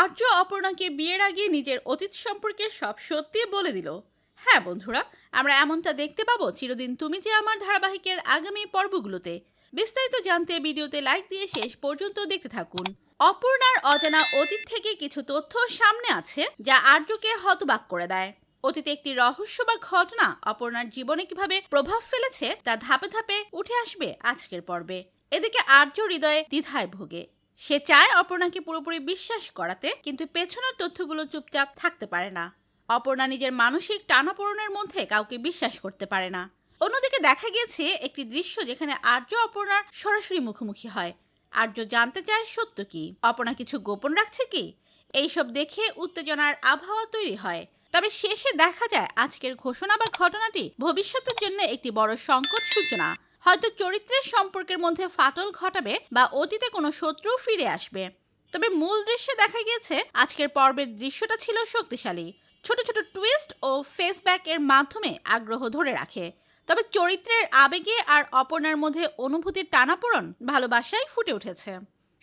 আর্য অপর্ণাকে বিয়ের আগে নিজের অতীত সম্পর্কে সব সত্যি বলে দিল। হ্যাঁ বন্ধুরা, আমরা এমনটা দেখতে পাবো চিরদিন তুমি যে আমার ধারাবাহিকের আগামী পর্বগুলোতে। বিস্তারিত জানতে ভিডিওতে লাইক দিয়ে শেষ পর্যন্ত দেখতে থাকুন। অপর্ণার অজানা অতীত থেকে কিছু তথ্য সামনে আছে যা আর্যকে হতবাক করে দেয়। অতীতে একটি রহস্য বা ঘটনা অপর্ণার জীবনে কিভাবে প্রভাব ফেলেছে তা ধাপে ধাপে উঠে আসবে আজকের পর্বে। এদিকে আর্য হৃদয়ে দ্বিধায় ভোগে। সে চায় অপর্ণাকে পুরোপুরি বিশ্বাস করাতে, কিন্তু পেছনের তথ্যগুলো চুপচাপ থাকতে পারে না। অপর্ণা নিজের মানসিক টানাপোড়েনের মধ্যে কাউকে বিশ্বাস করতে পারে না। অন্যদিকে দেখা গিয়েছে একটি দৃশ্য যেখানে আর্য অপর্ণার সরাসরি মুখোমুখি হয়। আর্য জানতে চায় সত্য কি, অপর্ণা কিছু গোপন রাখছে কি। এইসব দেখে উত্তেজনার আবহাওয়া তৈরি হয়। তবে শেষে দেখা যায় আজকের ঘোষণা বা ঘটনাটি ভবিষ্যতের জন্য একটি বড় সংকট সূচনা। হয়তো চরিত্রের সম্পর্কের মধ্যে ফাটল ঘটাবে বা অতীতে কোনো শত্রু ফিরে আসবে। তবে মূল দৃশ্যে দেখা গিয়েছে আজকের পর্বের দৃশ্যটা ছিল শক্তিশালী। ছোট ছোট টুইস্ট ও ফেসব্যাক এর মাধ্যমে আগ্রহ ধরে রাখে। তবে চরিত্রের আবেগে আর অপর্ণার মধ্যে অনুভূতির টানাপোড়েন ভালোবাসায় ফুটে উঠেছে।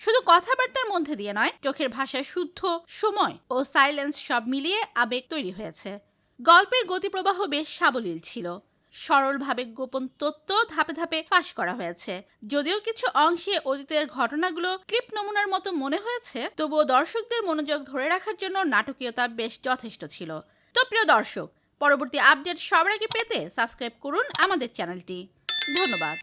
শুধু কথাবার্তার মধ্যে দিয়ে নয়, চোখের ভাষার শুদ্ধ সময় ও সাইলেন্স সব মিলিয়ে আবেগ তৈরি হয়েছে। গল্পের গতিপ্রবাহ বেশ সাবলীল ছিল। সরলভাবে গোপন তথ্য ধাপে ধাপে ফাঁস করা হয়েছে। যদিও কিছু অংশে অতীতের ঘটনাগুলো ক্লিপ নমুনার মতো মনে হয়েছে, তবুও দর্শকদের মনোযোগ ধরে রাখার জন্য নাটকীয়তা বেশ যথেষ্ট ছিল। তো প্রিয় দর্শক, পরবর্তী আপডেট সবার আগে পেতে সাবস্ক্রাইব করুন আমাদের চ্যানেলটি। ধন্যবাদ।